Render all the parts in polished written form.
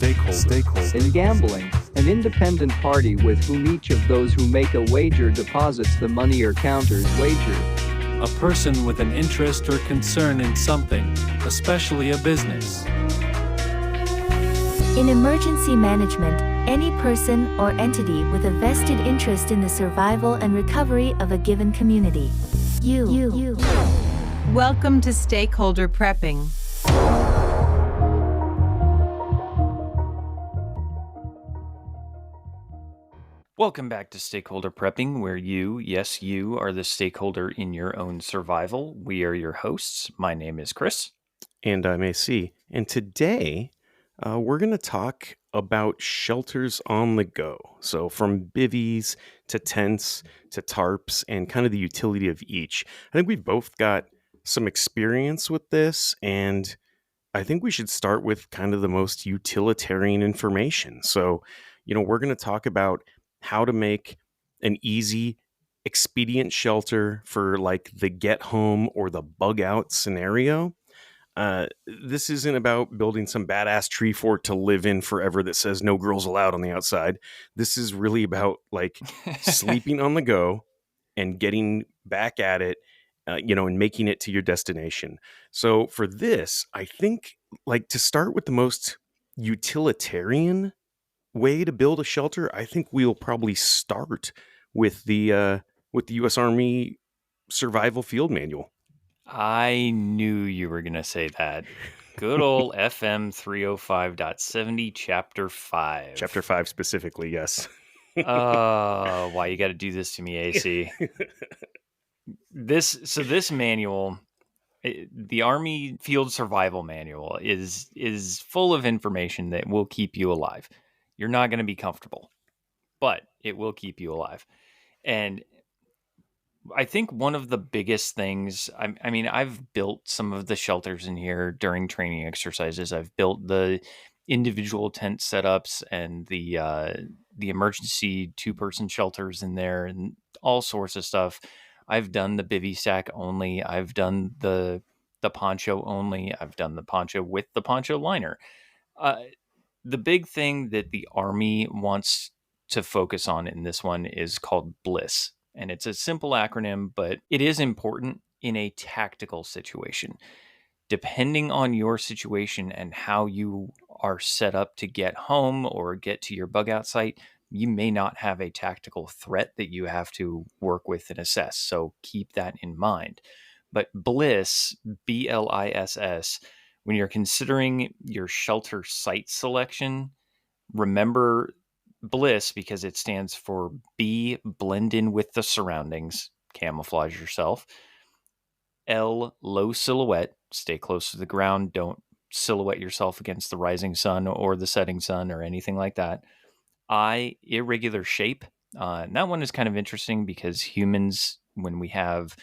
Stakeholder. In gambling, an independent party with whom each of those who make a wager deposits the money or counters wager. A person with an interest or concern in something, especially a business. In emergency management, any person or entity with a vested interest in the survival and recovery of a given community. You. Welcome to Stakeholder Prepping. Welcome back to Stakeholder Prepping, where you are the stakeholder in your own survival. We are your hosts. My name is Chris. And I'm AC. And today, we're going to talk about shelters on the go. So from bivvies to tents to tarps and kind of the utility of each. I think we've both got some experience with this, and I think we should start with kind of the most utilitarian information. So, we're going to talk about how to make an easy, expedient shelter for like the get home or the bug out scenario. This isn't about building some badass tree fort to live in forever that says no girls allowed on the outside. This is really about like sleeping on the go and getting back at it, and making it to your destination. So for this, I think like to start with the most utilitarian way to build a shelter, I think we'll probably start with the U.S. Army Survival Field Manual. I knew you were going to say that. Good old FM 305.70, Chapter 5. Chapter 5 specifically, yes. Oh, why you got to do this to me, AC? This manual, the Army Field Survival Manual, is full of information that will keep you alive. You're not going to be comfortable, but it will keep you alive. And I think one of the biggest things, I mean, I've built some of the shelters in here during training exercises. I've built the individual tent setups and the emergency 2-person shelters in there and all sorts of stuff. I've done the bivy stack only. I've done the poncho only. I've done the poncho with the poncho liner. The big thing that the Army wants to focus on in this one is called BLISS. And it's a simple acronym, but it is important in a tactical situation. Depending on your situation and how you are set up to get home or get to your bug out site, you may not have a tactical threat that you have to work with and assess. So keep that in mind. But BLISS, BLISS, when you're considering your shelter site selection, remember BLISS because it stands for B, blend in with the surroundings, camouflage yourself. L, low silhouette, stay close to the ground, don't silhouette yourself against the rising sun or the setting sun or anything like that. I, irregular shape. And that one is kind of interesting because humans, when we have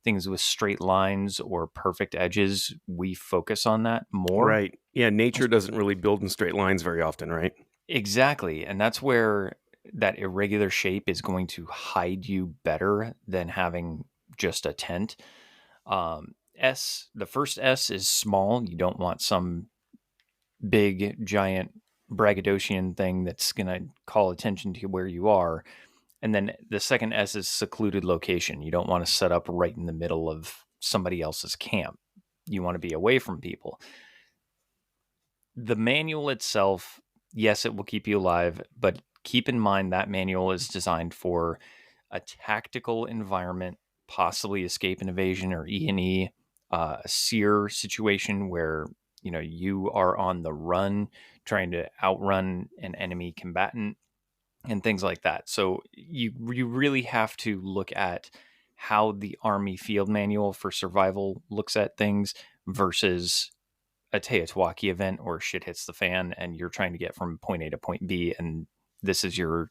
things with straight lines or perfect edges, we focus on that more. Right. Yeah, nature doesn't really build in straight lines very often, right? Exactly. And that's where that irregular shape is going to hide you better than having just a tent. S, the first S is small. You don't want some big, giant braggadocian thing that's going to call attention to where you are. And then the second S is secluded location. You don't want to set up right in the middle of somebody else's camp. You want to be away from people. The manual itself, yes, it will keep you alive, but keep in mind that manual is designed for a tactical environment, possibly escape and evasion or E&E, a SEER situation where you are on the run trying to outrun an enemy combatant and things like that. So you really have to look at how the Army Field Manual for Survival looks at things versus a Teotihuacan event or shit hits the fan and you're trying to get from point A to point B and this is your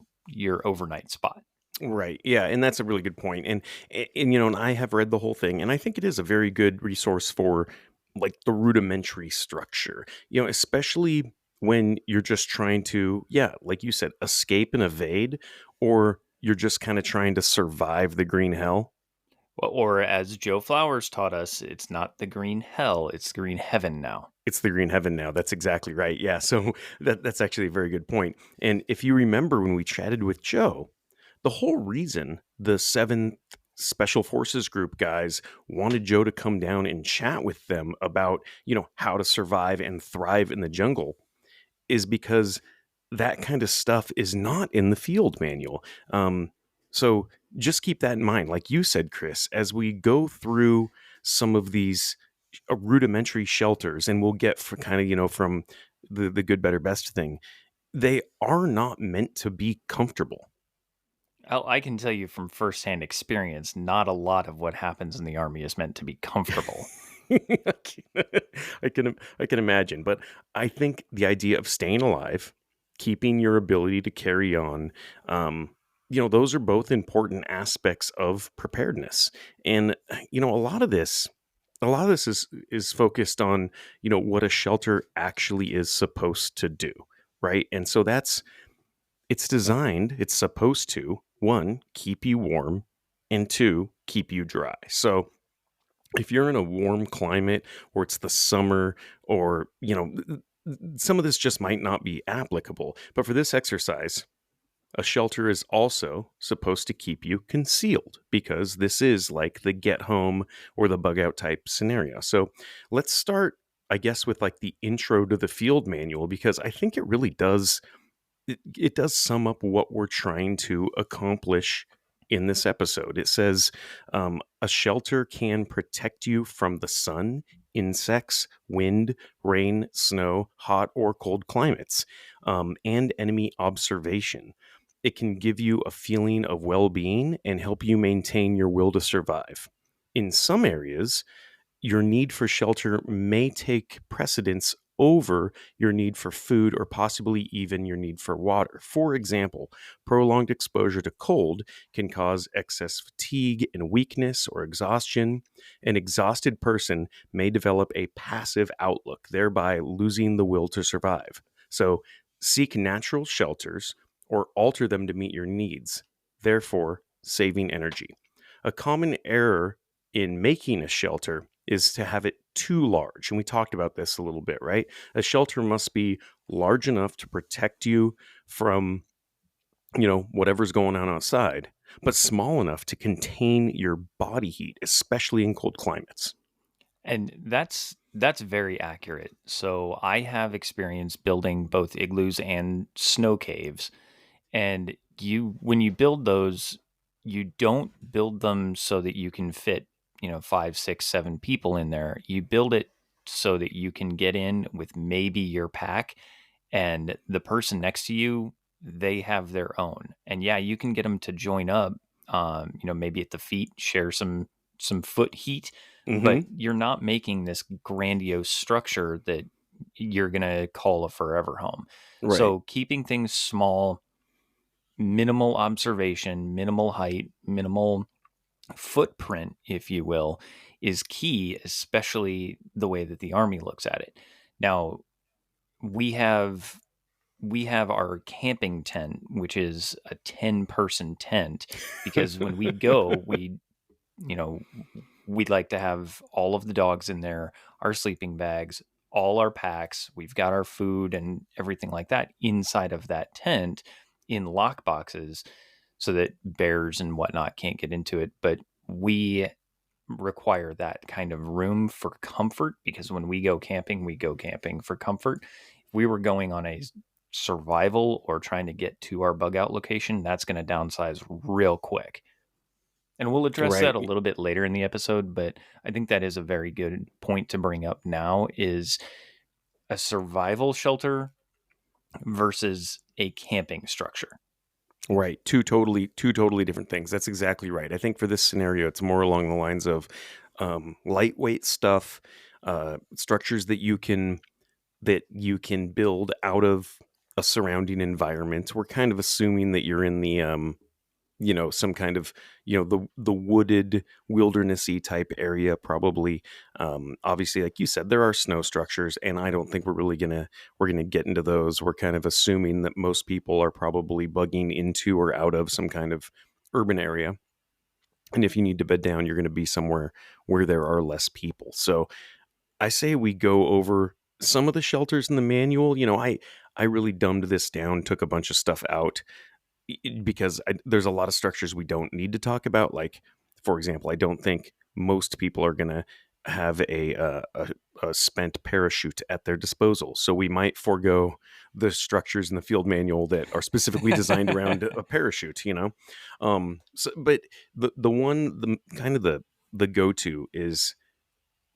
overnight spot. Right. Yeah. And that's a really good point. And and I have read the whole thing and I think it is a very good resource for like the rudimentary structure, especially when you're just trying to, like you said, escape and evade, or you're just kind of trying to survive the green hell. Or as Joe Flowers taught us, it's not the green hell, it's the green heaven now. It's the green heaven now. That's exactly right. Yeah. So that's actually a very good point. And if you remember when we chatted with Joe, the whole reason the 7th Special Forces Group guys wanted Joe to come down and chat with them about, how to survive and thrive in the jungle is because that kind of stuff is not in the field manual. So just keep that in mind. Like you said, Chris, as we go through some of these rudimentary shelters, and we'll get for kind of, from the good, better, best thing, they are not meant to be comfortable. I can tell you from firsthand experience, not a lot of what happens in the Army is meant to be comfortable. I can imagine, but I think the idea of staying alive, keeping your ability to carry on, those are both important aspects of preparedness. And a lot of this is focused on what a shelter actually is supposed to do, right? And so it's supposed to, one, keep you warm, and two, keep you dry. So if you're in a warm climate or it's the summer, or some of this just might not be applicable, but for this exercise, a shelter is also supposed to keep you concealed, because this is like the get home or the bug out type scenario. So let's start, I guess, with like the intro to the field manual, because I think it does sum up what we're trying to accomplish in this episode. It says a shelter can protect you from the sun, insects, wind, rain, snow, hot or cold climates, and enemy observation. It can give you a feeling of well-being and help you maintain your will to survive. In some areas, your need for shelter may take precedence over your need for food, or possibly even your need for water. For example, prolonged exposure to cold can cause excess fatigue and weakness or exhaustion. An exhausted person may develop a passive outlook, thereby losing the will to survive. So, seek natural shelters or alter them to meet your needs, therefore saving energy. A common error in making a shelter is to have it too large. And we talked about this a little bit, right? A shelter must be large enough to protect you from, whatever's going on outside, but small enough to contain your body heat, especially in cold climates. And that's very accurate. So I have experience building both igloos and snow caves. And when you build those, you don't build them so that you can fit, 5, 6, 7 people in there. You build it so that you can get in with maybe your pack, and the person next to you, they have their own. And yeah, you can get them to join up, maybe at the feet, share some foot heat, but you're not making this grandiose structure that you're going to call a forever home. Right. So keeping things small, minimal observation, minimal height, minimal footprint, if you will, is key, especially the way that the Army looks at it. Now, we have our camping tent, which is a 10-person tent, because when we go, we'd like to have all of the dogs in there, our sleeping bags, all our packs. We've got our food and everything like that inside of that tent in lock boxes so that bears and whatnot can't get into it. But we require that kind of room for comfort, because when we go camping for comfort. If we were going on a survival or trying to get to our bug out location, that's going to downsize real quick. And we'll address that a little bit later in the episode, but I think that is a very good point to bring up now, is a survival shelter versus a camping structure. Right. Two totally different things. That's exactly right. I think for this scenario, it's more along the lines of lightweight stuff, structures that you can build out of a surrounding environment. We're kind of assuming that you're in the some kind of, the wooded wildernessy type area, probably. Obviously, like you said, there are snow structures, and I don't think we're going to get into those. We're kind of assuming that most people are probably bugging into or out of some kind of urban area. And if you need to bed down, you're going to be somewhere where there are less people. So I say we go over some of the shelters in the manual, I really dumbed this down, took a bunch of stuff out because there's a lot of structures we don't need to talk about. Like, for example, I don't think most people are going to have a spent parachute at their disposal. So we might forego the structures in the field manual that are specifically designed around a parachute, but the kind of the go-to is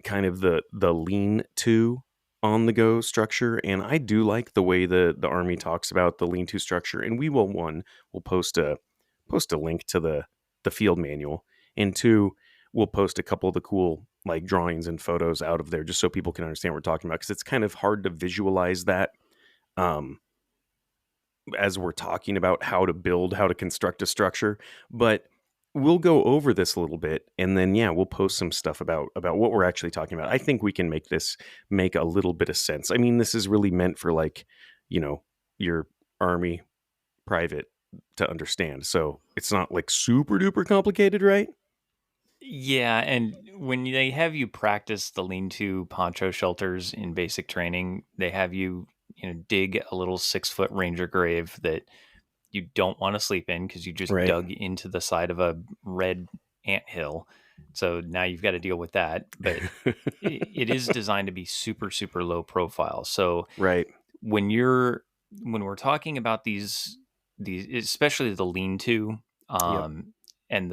kind of the lean-to on the go structure, and I do like the way the Army talks about the lean-to structure, and we'll post a link to the field manual, and two, we'll post a couple of the cool like drawings and photos out of there just so people can understand what we're talking about, because it's kind of hard to visualize that um, as we're talking about how to construct a structure. But we'll go over this a little bit, and then we'll post some stuff about what we're actually talking about. I think we can make this make a little bit of sense. I mean, this is really meant for like, your Army private to understand. So it's not like super duper complicated, right? Yeah, and when they have you practice the lean-to poncho shelters in basic training, they have you, dig a little 6-foot ranger grave that you don't want to sleep in because you just Right. dug into the side of a red anthill. So now you've got to deal with that. But it is designed to be super, super low profile. So Right. when we're talking about these especially the lean-to, Yep. and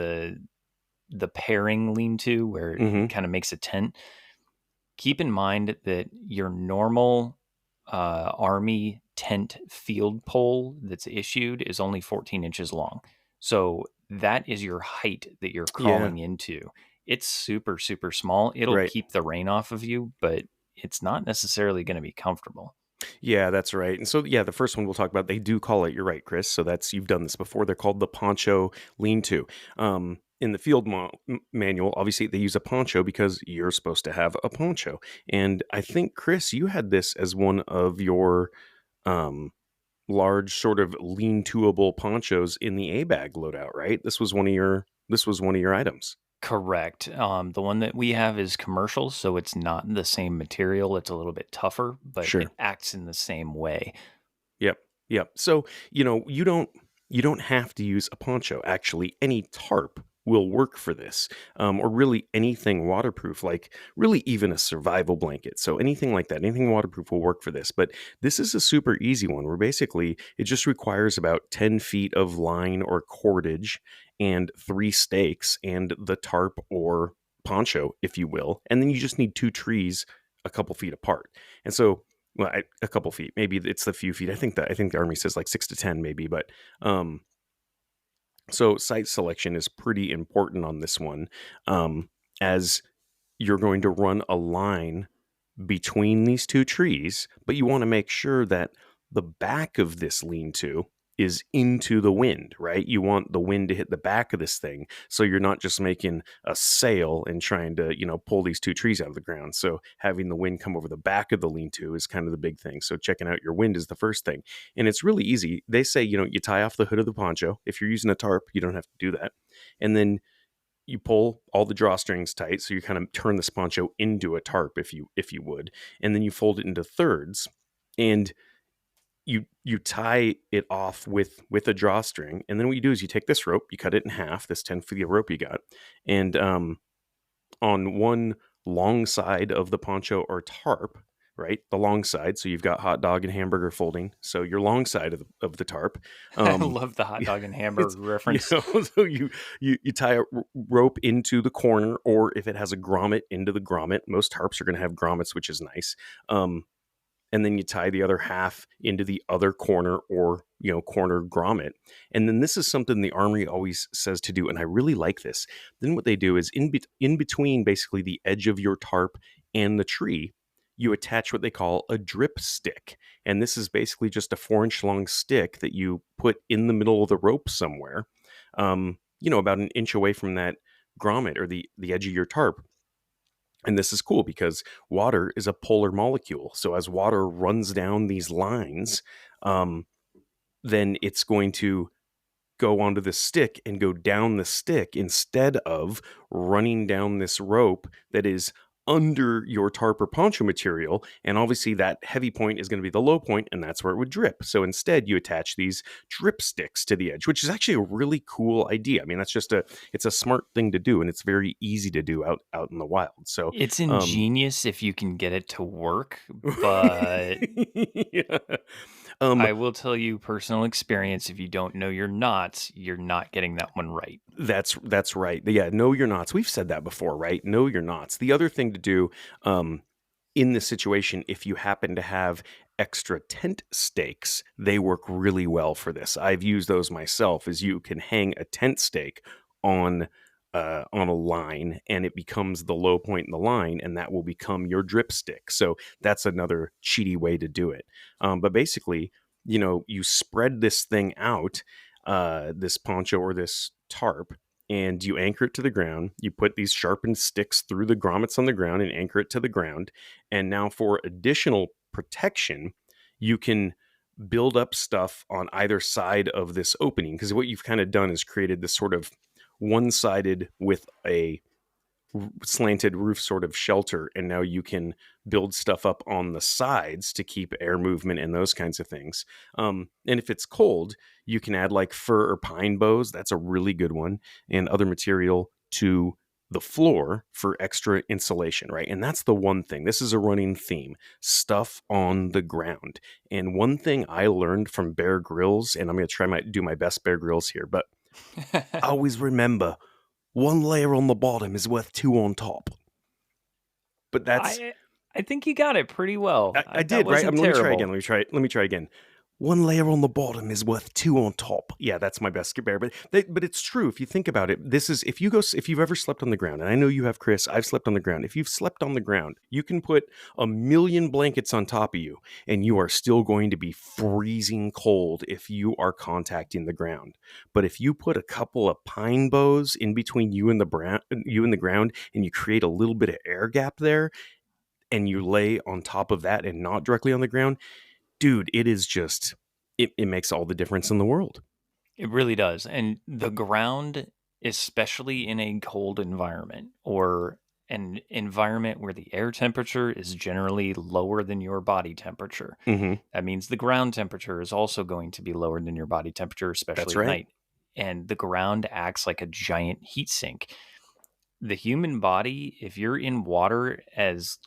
the pairing lean-to where Mm-hmm. it kind of makes a tent, keep in mind that your normal Army tent field pole that's issued is only 14 inches long. So that is your height that you're crawling into. It's super, super small. It'll Right. keep the rain off of you, but it's not necessarily going to be comfortable. Yeah, that's right. And so, the first one we'll talk about, they do call it, you're right, Chris. So you've done this before. They're called the poncho lean-to. In the field manual, obviously they use a poncho because you're supposed to have a poncho. And I think, Chris, you had this as one of your um, large sort of lean-toable ponchos in the A-bag loadout, right? This was one of your items. Correct. The one that we have is commercial, so it's not the same material. It's a little bit tougher, but Sure. it acts in the same way. Yep. So, you don't have to use a poncho. Actually, any tarp will work for this, or really anything waterproof, like really even a survival blanket. So anything like that, anything waterproof will work for this. But this is a super easy one where basically it just requires about 10 feet of line or cordage and 3 stakes and the tarp or poncho, if you will. And then you just need 2 trees a couple feet apart. And so a couple feet, maybe it's the few feet. I think the Army says like 6 to 10, maybe. But so site selection is pretty important on this one, as you're going to run a line between these 2 trees, but you want to make sure that the back of this lean-to is into the wind, right? You want the wind to hit the back of this thing, so you're not just making a sail and trying to, pull these 2 trees out of the ground. So having the wind come over the back of the lean-to is kind of the big thing. So checking out your wind is the first thing. And it's really easy. They say, you tie off the hood of the poncho. If you're using a tarp, you don't have to do that. And then you pull all the drawstrings tight, so you kind of turn this poncho into a tarp, if you would, and then you fold it into thirds, and you tie it off with a drawstring, and then what you do is you take this rope, you cut it in half, this 10 feet of rope you got, and on one long side of the poncho or tarp, right, the long side, so you've got hot dog and hamburger folding, so your long side of the tarp. I love the hot dog and hamburger reference. So you tie a rope into the corner, or if it has a grommet, into the grommet. Most tarps are going to have grommets, which is nice. And then you tie the other half into the other corner, or corner grommet. And then this is something the Army always says to do, and I really like this. Then what they do is in between basically the edge of your tarp and the tree, you attach what they call a drip stick. And this is basically just a 4-inch long stick that you put in the middle of the rope somewhere, about an inch away from that grommet or the edge of your tarp. And this is cool because water is a polar molecule. So as water runs down these lines, then it's going to go onto the stick and go down the stick instead of running down this rope that is under your tarp or poncho material, and obviously that heavy point is going to be the low point, and that's where it would drip. So instead, you attach these drip sticks to the edge, which is actually a really cool idea. I mean, it's a smart thing to do, and it's very easy to do out in the wild. So It's ingenious if you can get it to work, but yeah. I will tell you personal experience, if you don't know your knots, you're not getting that one right. That's right. Yeah, know your knots. We've said that before, right? Know your knots. The other thing to do in this situation, if you happen to have extra tent stakes, they work really well for this. I've used those myself. Is you can hang a tent stake on a line, and it becomes the low point in the line, and that will become your drip stick. So that's another cheaty way to do it. But basically, you spread this thing out, this poncho or this tarp, and you anchor it to the ground. You put these sharpened sticks through the grommets on the ground and anchor it to the ground. And now for additional protection, you can build up stuff on either side of this opening, because what you've kind of done is created this sort of one-sided with a slanted roof sort of shelter, and now you can build stuff up on the sides to keep air movement and those kinds of things. And if it's cold, you can add like fir or pine boughs. That's a really good one, and other material to the floor for extra insulation, right? And that's the one thing. This is a running theme: stuff on the ground. And one thing I learned from Bear Grylls, and I'm going to do my best Bear Grylls here, but always remember, one layer on the bottom is worth two on top. But that's I think you got it pretty well. I did, right? Let me try again. Let me try again. One layer on the bottom is worth two on top. Yeah, that's my best bear. But it's true if you think about it. This is if you've ever slept on the ground, and I know you have, Chris. I've slept on the ground. If you've slept on the ground, you can put 1,000,000 blankets on top of you, and you are still going to be freezing cold if you are contacting the ground. But if you put a couple of pine boughs in between you and the ground, and you create a little bit of air gap there, and you lay on top of that and not directly on the ground, dude, it is just, it makes all the difference in the world. It really does. And the ground, especially in a cold environment or an environment where the air temperature is generally lower than your body temperature, that means the ground temperature is also going to be lower than your body temperature, especially at night. And the ground acts like a giant heat sink. The human body, if you're in water as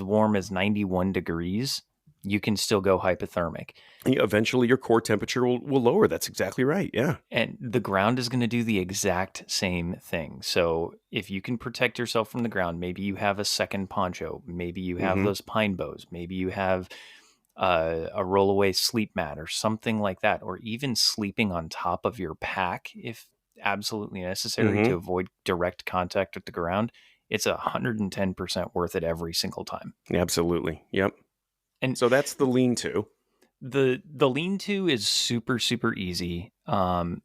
warm as 91 degrees, you can still go hypothermic. Eventually your core temperature will lower. That's exactly right. Yeah. And the ground is going to do the exact same thing. So if you can protect yourself from the ground, maybe you have a second poncho, maybe you have those pine boughs, maybe you have a rollaway sleep mat or something like that, or even sleeping on top of your pack if absolutely necessary to avoid direct contact with the ground. It's 110% worth it every single time. Absolutely. Yep. And so that's the lean-to. The lean-to is super, super easy. The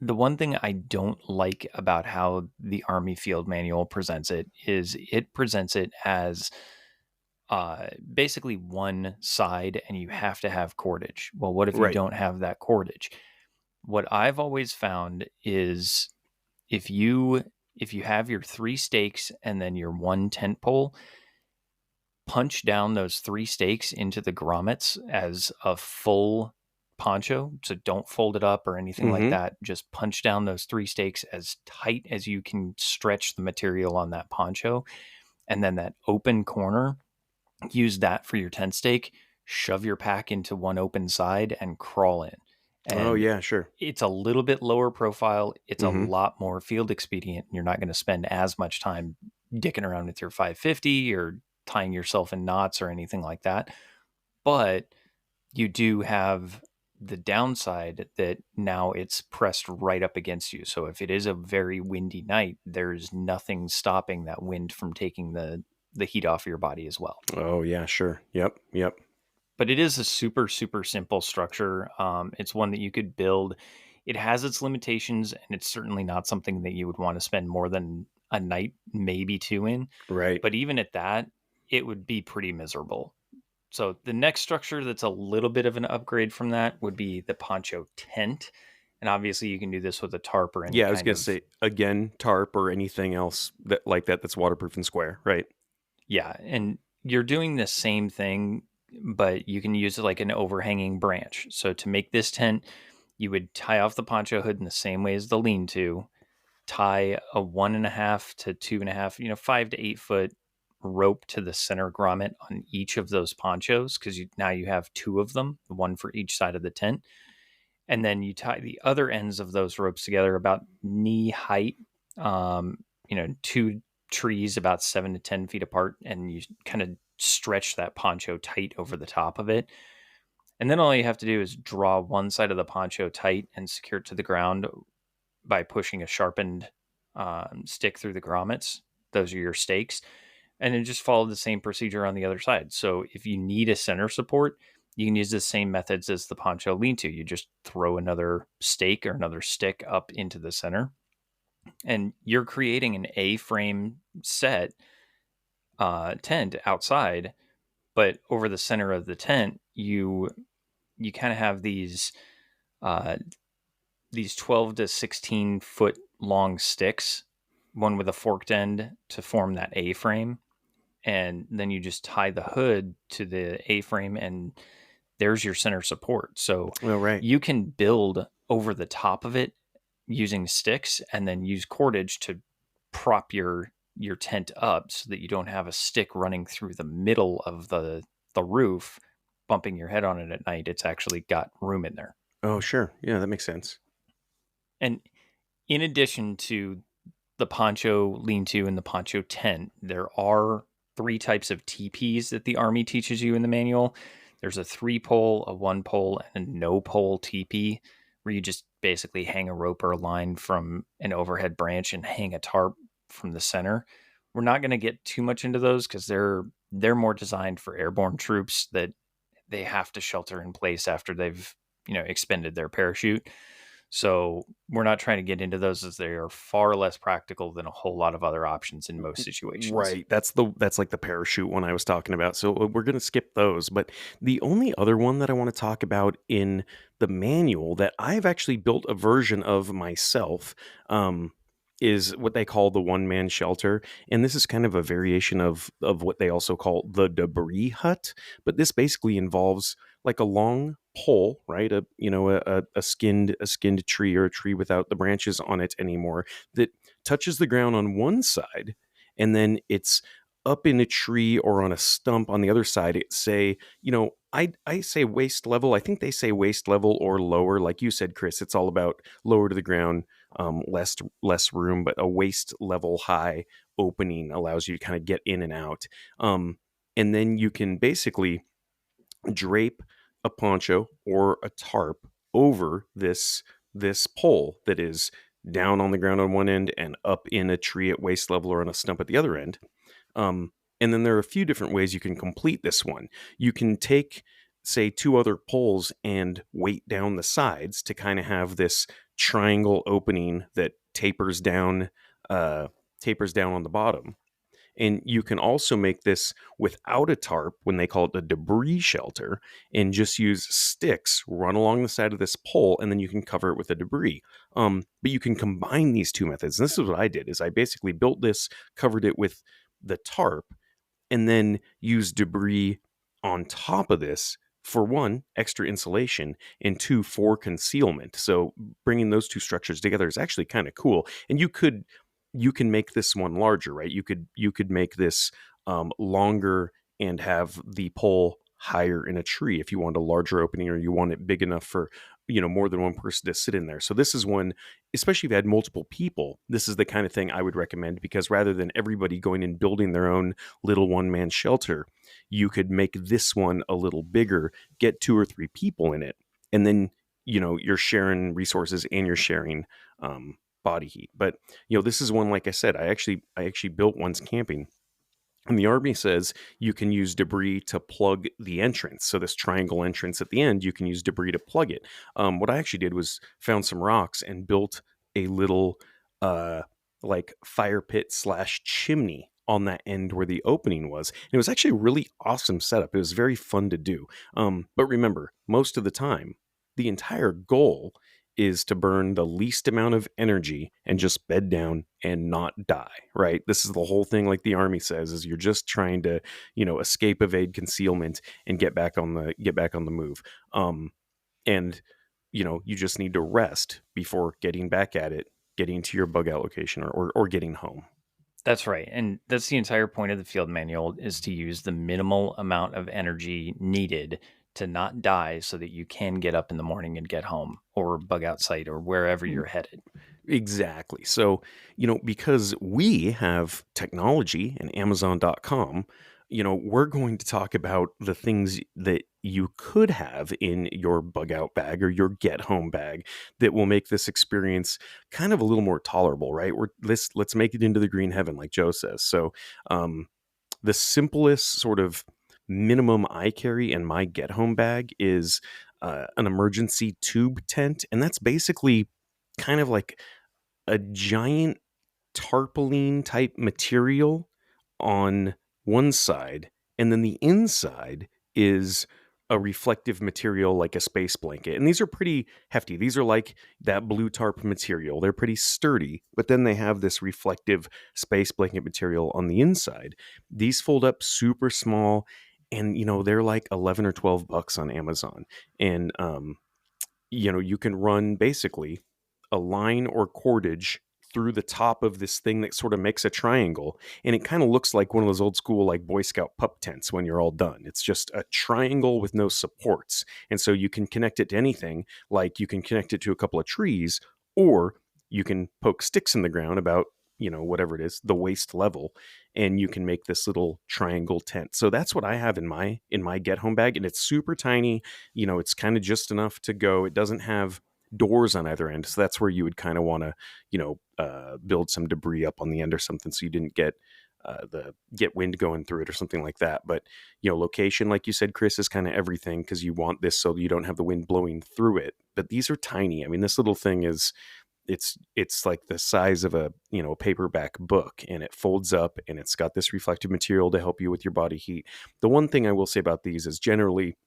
one thing I don't like about how the Army Field Manual presents it is it presents it as basically one side, and you have to have cordage. Well, what if you don't have that cordage? What I've always found is if you have your 3 stakes and then your 1 tent pole, punch down those 3 stakes into the grommets as a full poncho. So don't fold it up or anything like that. Just punch down those 3 stakes as tight as you can stretch the material on that poncho. And then that open corner, use that for your tent stake, shove your pack into one open side and crawl in. And sure. It's a little bit lower profile. It's a lot more field expedient. You're not going to spend as much time dicking around with your 550 or tying yourself in knots or anything like that. But you do have the downside that now it's pressed right up against you. So if it is a very windy night, there's nothing stopping that wind from taking the heat off your body as well. Oh, yeah, sure. Yep. But it is a super, super simple structure. It's one that you could build. It has its limitations, and it's certainly not something that you would want to spend more than a night, maybe 2 in. Right. But even at that, it would be pretty miserable. So the next structure that's a little bit of an upgrade from that would be the poncho tent. And obviously you can do this with a tarp or anything. Yeah, I was going to say, again, tarp or anything else that's waterproof and square, right? Yeah, and you're doing the same thing, but you can use like an overhanging branch. So to make this tent, you would tie off the poncho hood in the same way as the lean-to, tie a 1.5 to 2.5, 5 to 8 foot rope to the center grommet on each of those ponchos, because now you have two of them, one for each side of the tent. And then you tie the other ends of those ropes together about knee height, um, two trees about 7 to 10 feet apart, and you kind of stretch that poncho tight over the top of it. And then all you have to do is draw one side of the poncho tight and secure it to the ground by pushing a sharpened stick through the grommets. Those are your stakes. And then just follow the same procedure on the other side. So if you need a center support, you can use the same methods as the poncho lean-to. You just throw another stake or another stick up into the center, and you're creating an A-frame set tent outside. But over the center of the tent, you kind of have uh, these 12 to 16 foot long sticks, one with a forked end to form that A-frame. And then you just tie the hood to the A-frame, and there's your center support. So Oh, right. you can build over the top of it using sticks, and then use cordage to prop your tent up so that you don't have a stick running through the middle of the roof, bumping your head on it at night. It's actually got room in there. Oh, sure. Yeah, that makes sense. And in addition to the poncho lean-to and the poncho tent, there are 3 types of teepees that the Army teaches you in the manual. There's a 3-pole, a 1-pole, and a no-pole teepee, where you just basically hang a rope or a line from an overhead branch and hang a tarp from the center. We're not going to get too much into those because they're more designed for airborne troops that they have to shelter in place after they've expended their parachute. So we're not trying to get into those, as they are far less practical than a whole lot of other options in most situations. Right. That's like the parachute one I was talking about. So we're going to skip those. But the only other one that I want to talk about in the manual that I've actually built a version of myself, is what they call the one-man shelter. And this is kind of a variation of what they also call the debris hut. But this basically involves like a long pole, right? A skinned tree, or a tree without the branches on it anymore, that touches the ground on one side, and then it's up in a tree or on a stump on the other side. It say, I say waist level. I think they say waist level or lower. Like you said, Chris, it's all about lower to the ground, less room, but a waist level high opening allows you to kind of get in and out. And then you can basically drape a poncho or a tarp over this pole that is down on the ground on one end and up in a tree at waist level or on a stump at the other end. And then there are a few different ways you can complete this one. You can take, say, 2 other poles and weight down the sides to kind of have this triangle opening that tapers down on the bottom. And you can also make this without a tarp, when they call it the debris shelter, and just use sticks run along the side of this pole, and then you can cover it with the debris. But you can combine these 2 methods. And this is what I did: is I basically built this, covered it with the tarp, and then used debris on top of this for 1, extra insulation, and 2, for concealment. So bringing those 2 structures together is actually kind of cool. And you can make this one larger, right? You could make this longer and have the pole higher in a tree if you want a larger opening, or you want it big enough for more than one person to sit in there. So this is one, especially if you had multiple people, this is the kind of thing I would recommend, because rather than everybody going and building their own little one-man shelter, you could make this one a little bigger, get 2 or 3 people in it, and then you're sharing resources and you're sharing body heat. But this is one, like I said, I actually built once camping. And the Army says you can use debris to plug the entrance. So this triangle entrance at the end, you can use debris to plug it. What I actually did was found some rocks and built a little like fire pit / chimney on that end where the opening was. And it was actually a really awesome setup. It was very fun to do. But remember, most of the time, the entire goal is to burn the least amount of energy and just bed down and not die, right? This is the whole thing, like the Army says, is you're just trying to, escape, evade, concealment, and get back on the move. And you just need to rest before getting back at it, getting to your bug out location, or getting home. That's right. And that's the entire point of the field manual, is to use the minimal amount of energy needed to not die so that you can get up in the morning and get home or bug out site or wherever you're headed. Exactly. So, because we have technology and Amazon.com, we're going to talk about the things that you could have in your bug out bag or your get home bag that will make this experience kind of a little more tolerable, right? Let's make it into the green heaven, like Joe says. So, the simplest sort of minimum I carry in my get home bag is an emergency tube tent. And that's basically kind of like a giant tarpaulin type material on one side, and then the inside is a reflective material like a space blanket. And these are pretty hefty. These are like that blue tarp material. They're pretty sturdy, but then they have this reflective space blanket material on the inside. These fold up super small, and they're like 11 or 12 bucks on Amazon. And you can run basically a line or cordage through the top of this thing that sort of makes a triangle, and it kind of looks like one of those old school like Boy Scout pup tents when you're all done. It's just a triangle with no supports, and so you can connect it to anything. Like you can connect it to a couple of trees, or you can poke sticks in the ground about whatever it is, the waist level, and you can make this little triangle tent. So that's what I have in my get home bag, and it's super tiny. It's kind of just enough to go. It doesn't have doors on either end, so that's where you would kind of want to build some debris up on the end or something, so you didn't get wind going through it or something like that. But location, like you said, Chris, is kind of everything, because you want this so you don't have the wind blowing through it. But these are tiny. I mean, this little thing is it's like the size of a paperback book, and it folds up, and it's got this reflective material to help you with your body heat. The one thing I will say about these is, generally,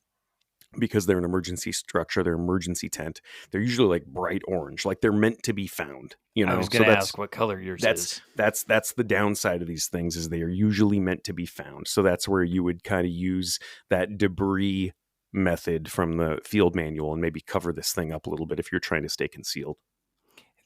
because they're an emergency structure, they're emergency tent, they're usually like bright orange, like they're meant to be found. I was going to ask what color yours is. That's the downside of these things, is they are usually meant to be found. So that's where you would kind of use that debris method from the field manual and maybe cover this thing up a little bit if you're trying to stay concealed.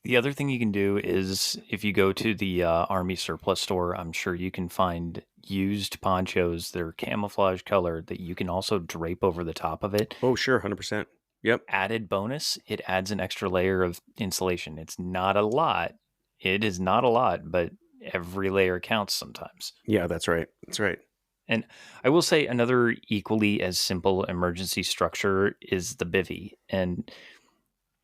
The other thing you can do is, if you go to the Army surplus store, I'm sure you can find used ponchos. They're camouflage color that you can also drape over the top of it. Oh, sure. 100%. Yep. Added bonus, it adds an extra layer of insulation. It's not a lot. It is not a lot, but every layer counts sometimes. Yeah, that's right. That's right. And I will say another equally as simple emergency structure is the bivy. And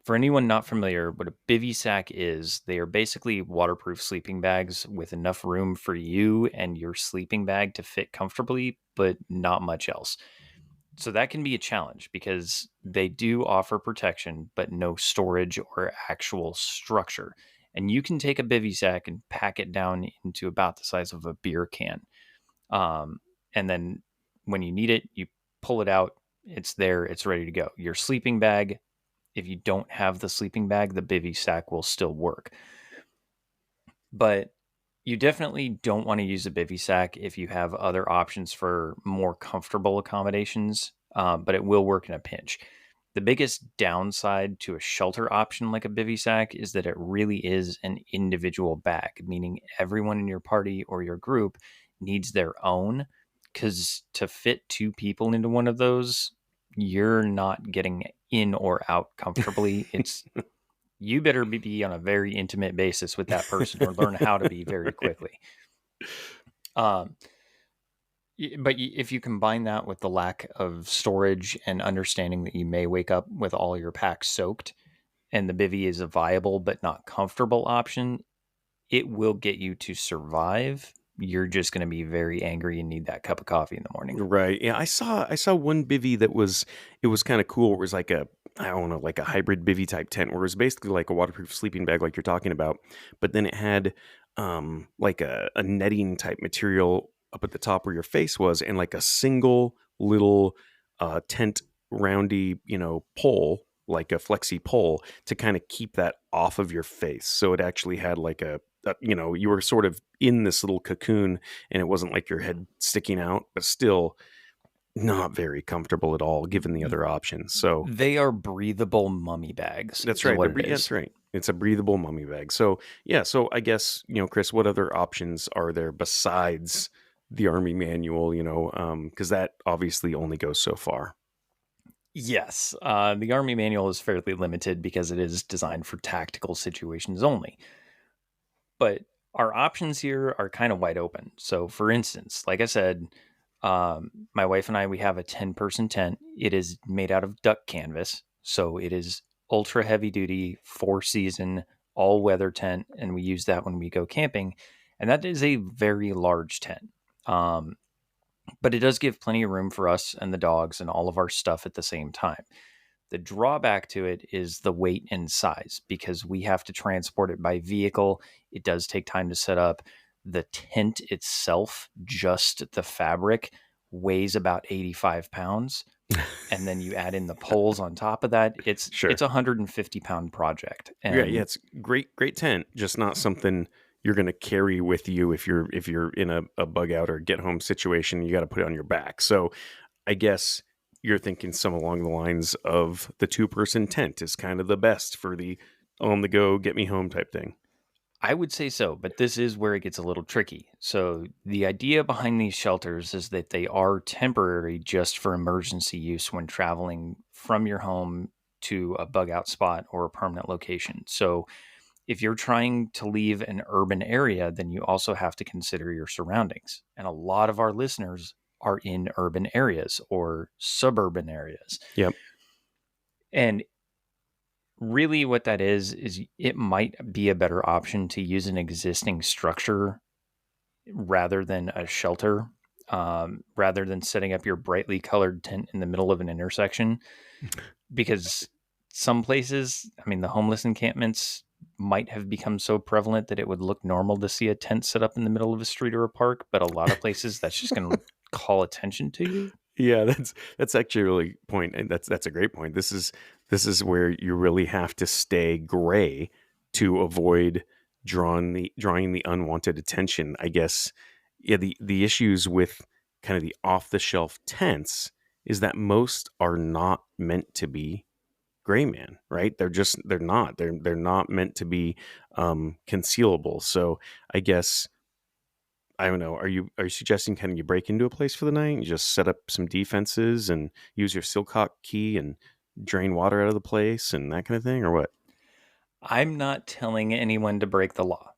for anyone not familiar, what a bivy sack is, they are basically waterproof sleeping bags with enough room for you and your sleeping bag to fit comfortably, but not much else. So that can be a challenge, because they do offer protection, but no storage or actual structure. And you can take a bivy sack and pack it down into about the size of a beer can. And then when you need it, you pull it out. It's there. It's ready to go. Your sleeping bag, if you don't have the sleeping bag, the bivy sack will still work. But you definitely don't want to use a bivy sack if you have other options for more comfortable accommodations, but it will work in a pinch. The biggest downside to a shelter option like a bivy sack is that it really is an individual bag, meaning everyone in your party or your group needs their own, because to fit two people into one of those, you're not getting in or out comfortably. It's you better be on a very intimate basis with that person, or learn how to be very quickly. But if you combine that with the lack of storage and understanding that you may wake up with all your packs soaked, and the bivy is a viable but not comfortable option, it will get you to survive. You're just going to be very angry and need that cup of coffee in the morning. Right. Yeah, I saw one bivy that was kind of cool. It was like I don't know, like a hybrid bivy type tent, where it was basically like a waterproof sleeping bag like you're talking about, but then it had like a netting type material up at the top where your face was, and like a single little tent roundy, pole like a flexi pole to kind of keep that off of your face. So it actually had like you were sort of in this little cocoon, and it wasn't like your head sticking out, but still not very comfortable at all given the other options. So They are breathable mummy bags. that's is right. what it is. That's right. It's a breathable mummy bag. So yeah. So I guess, Chris, what other options are there besides the Army manual? Because that obviously only goes so far. Yes, the Army manual is fairly limited because it is designed for tactical situations only. But our options here are kind of wide open. So, for instance, like I said, my wife and I, we have a 10-person tent. It is made out of duck canvas. So it is ultra heavy duty, 4-season, all weather tent. And we use that when we go camping. And that is a very large tent. But it does give plenty of room for us and the dogs and all of our stuff at the same time. The drawback to it is the weight and size because we have to transport it by vehicle. It does take time to set up. The tent itself, just the fabric, weighs about 85 pounds. And then you add in the poles on top of that. It's Sure. it's a 150-pound project. And Yeah, it's great tent, just not something you're going to carry with you if you're in a bug out or get home situation. You got to put it on your back. So I guess you're thinking some along the lines of the 2-person tent is kind of the best for the on the go, get me home type thing. I would say so, but this is where it gets a little tricky. So the idea behind these shelters is that they are temporary just for emergency use when traveling from your home to a bug out spot or a permanent location. So if you're trying to leave an urban area, then you also have to consider your surroundings. And a lot of our listeners are in urban areas or suburban areas. Yep. And really what that is it might be a better option to use an existing structure rather than a shelter, rather than setting up your brightly colored tent in the middle of an intersection. Because some places, I mean, the homeless encampments might have become so prevalent that it would look normal to see a tent set up in the middle of a street or a park, but a lot of places that's just going to call attention to you. Yeah, that's actually a really point, and that's a great point. This is where you really have to stay gray to avoid drawing the unwanted attention. I guess, yeah. The issues with kind of the off the shelf tents is that most are not meant to be gray man, right? They're not meant to be concealable. So I guess, I don't know. Are you suggesting kind of you break into a place for the night and you just set up some defenses and use your Silcock key and drain water out of the place and that kind of thing, or what? I'm not telling anyone to break the law,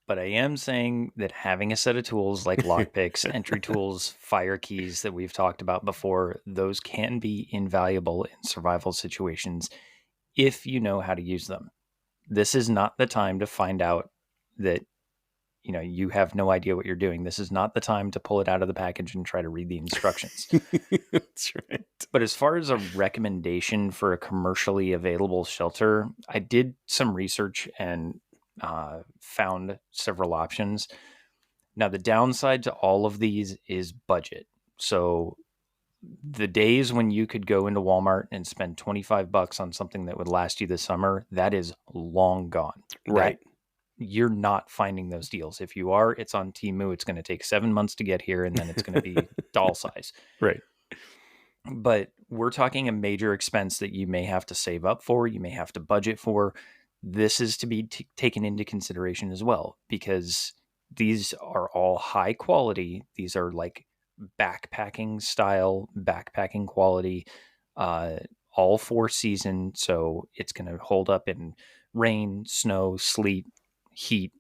but I am saying that having a set of tools like lockpicks, entry tools, fire keys that we've talked about before, those can be invaluable in survival situations if you know how to use them. This is not the time to find out that you have no idea what you're doing. This is not the time to pull it out of the package and try to read the instructions. That's right. But as far as a recommendation for a commercially available shelter, I did some research and found several options. Now, the downside to all of these is budget. So the days when you could go into Walmart and spend $25 on something that would last you the summer, that is long gone. Right. You're not finding those deals. If you are, it's on Temu. It's going to take 7 months to get here, and then it's going to be doll size. Right. But we're talking a major expense that you may have to save up for, you may have to budget for. This is to be taken into consideration as well, because these are all high quality. These are like backpacking style, backpacking quality, all 4-season. So it's going to hold up in rain, snow, sleet, heat,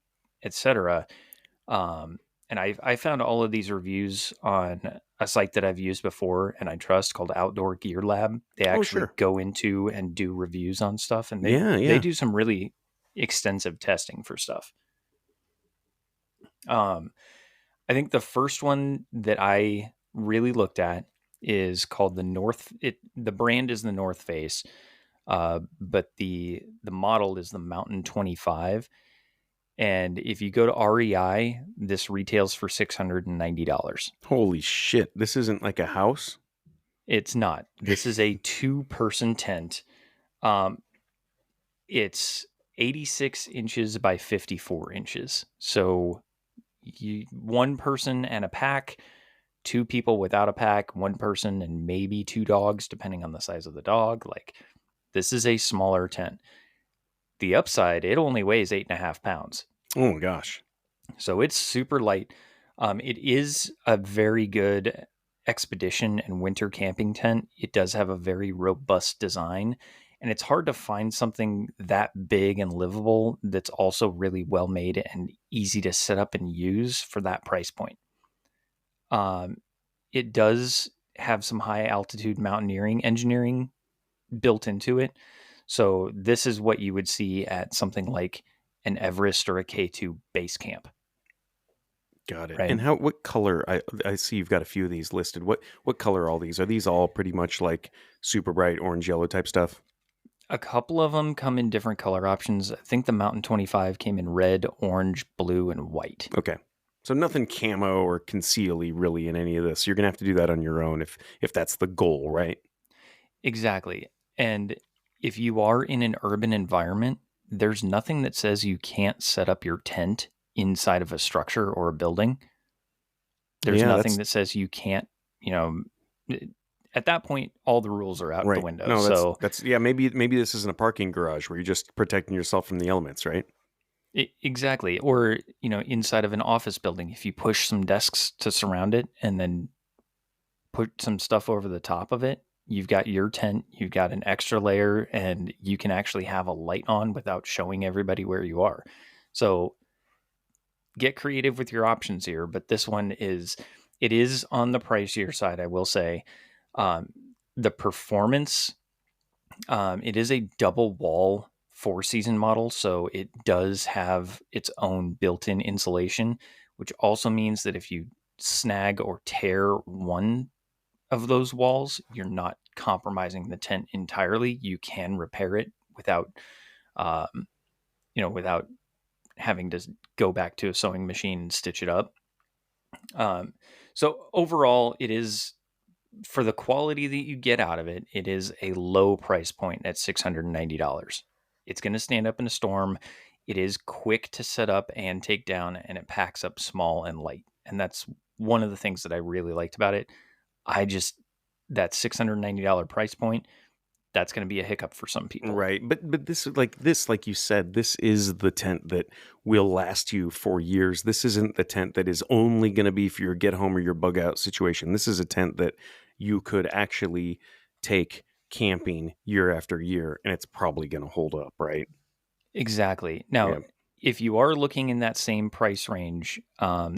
etc. And I found all of these reviews on a site that I've used before and I trust, called Outdoor Gear Lab. They actually go into and do reviews on stuff, and they do some really extensive testing for stuff. I think the first one that I really looked at is called the brand is the North Face, but the model is the Mountain 25. And if you go to REI, this retails for $690. Holy shit. This isn't like a house? It's not. This is a 2-person tent. Um, it's 86 inches by 54 inches. So one person and a pack, two people without a pack, one person and maybe two dogs, depending on the size of the dog. Like, this is a smaller tent. The upside, it only weighs 8.5 pounds. Oh my gosh. So it's super light. It is a very good expedition and winter camping tent. It does have a very robust design, and it's hard to find something that big and livable that's also really well made and easy to set up and use for that price point. It does have some high altitude mountaineering engineering built into it. So this is what you would see at something like an Everest or a K2 base camp. Got it. Right. And what color? I see you've got a few of these listed. What color are all these? Are these all pretty much like super bright orange yellow type stuff? A couple of them come in different color options. I think the Mountain 25 came in red, orange, blue, and white. Okay. So nothing camo or conceal-y really in any of this. You're gonna have to do that on your own if that's the goal, right? Exactly. And if you are in an urban environment, there's nothing that says you can't set up your tent inside of a structure or a building. There's Yeah, nothing that says you can't, at that point, all the rules are out the right. window. No, So that's yeah. Maybe this isn't a parking garage where you're just protecting yourself from the elements, right? exactly. Or, inside of an office building, if you push some desks to surround it and then put some stuff over the top of it, you've got your tent, you've got an extra layer, and you can actually have a light on without showing everybody where you are. So get creative with your options here, but this one it is on the pricier side, I will say. The performance, it is a double wall 4-season model, so it does have its own built-in insulation, which also means that if you snag or tear one of those walls, you're not compromising the tent entirely. You can repair it without, without having to go back to a sewing machine and stitch it up. So overall, it is, for the quality that you get out of it, it is a low price point at $690. It's going to stand up in a storm. It is quick to set up and take down, and it packs up small and light. And that's one of the things that I really liked about it. That $690 price point, that's going to be a hiccup for some people. Right. But this, like you said, this is the tent that will last you for years. This isn't the tent that is only going to be for your get home or your bug out situation. This is a tent that you could actually take camping year after year, and it's probably going to hold up, right? Exactly. Now, Yeah. if you are looking in that same price range,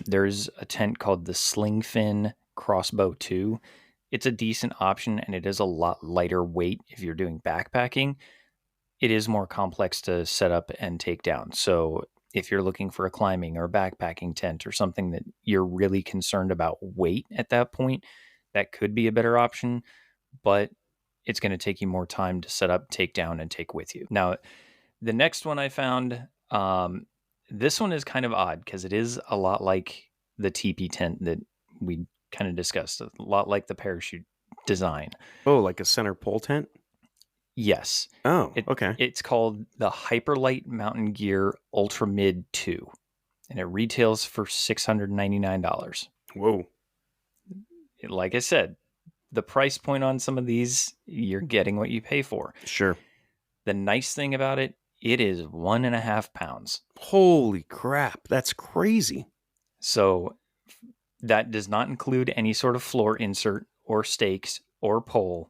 there's a tent called the Sling Fin Crossbow 2. It's a decent option, and it is a lot lighter weight if you're doing backpacking. It is more complex to set up and take down. So if you're looking for a climbing or backpacking tent or something that you're really concerned about weight at that point, that could be a better option, but it's going to take you more time to set up, take down, and take with you. Now, the next one I found, this one is kind of odd because it is a lot like the teepee tent that we kind of discussed, a lot like the parachute design. Oh, like a center pole tent? Yes. Oh, okay. It's called the Hyperlight Mountain Gear Ultra Mid 2, and it retails for $699. Whoa. Like I said, the price point on some of these, you're getting what you pay for. Sure. The nice thing about it, it is 1.5 pounds. Holy crap. That's crazy. So that does not include any sort of floor insert or stakes or pole.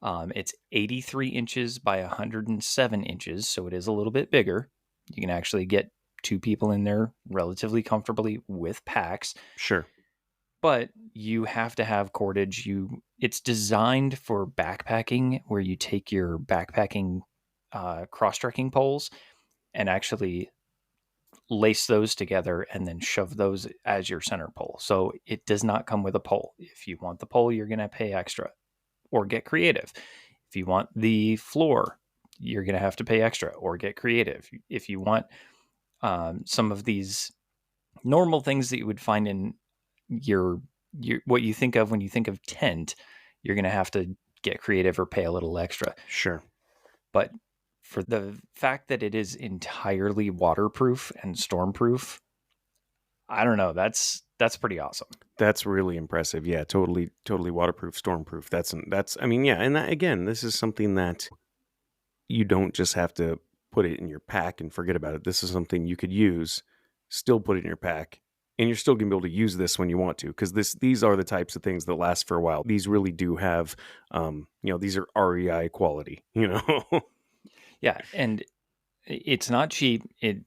It's 83 inches by 107 inches, so it is a little bit bigger. You can actually get two people in there relatively comfortably with packs. Sure. But you have to have cordage. It's designed for backpacking, where you take your backpacking cross-trekking poles and actually lace those together and then shove those as your center pole. So it does not come with a pole. If you want the pole, you're going to pay extra or get creative. If you want the floor, you're going to have to pay extra or get creative. If you want some of these normal things that you would find in your what you think of when you think of tent, you're going to have to get creative or pay a little extra. Sure. But for the fact that it is entirely waterproof and stormproof, I don't know. That's pretty awesome. That's really impressive. Yeah, totally waterproof, stormproof. That's I mean, yeah, and that, again, this is something that you don't just have to put it in your pack and forget about it. This is something you could use, still put it in your pack, and you're still gonna be able to use this when you want to, because these are the types of things that last for a while. These really do have, these are REI quality. Yeah, and it's not cheap.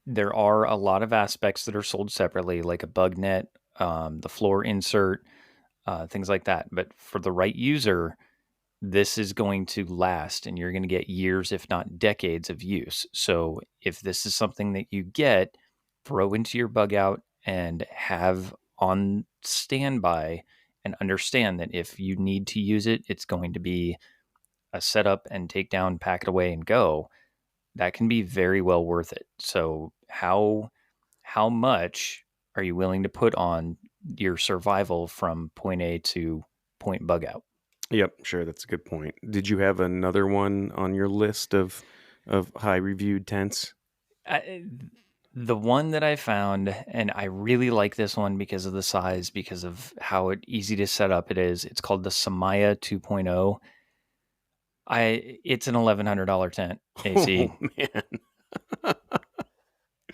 There are a lot of aspects that are sold separately, like a bug net, the floor insert, things like that. But for the right user, this is going to last, and you're going to get years, if not decades, of use. So if this is something that you get, throw into your bug out and have on standby, and understand that if you need to use it, it's going to be a setup and take down, pack it away, and go. That can be very well worth it. So how much are you willing to put on your survival from point A to point bug out? Yep, sure, that's a good point. Did you have another one on your list of high reviewed tents? The one that I found, and I really like this one because of the size, because of how easy to set up it is. It's called the Samaya 2.0. It's an $1,100 tent, AC. Oh man.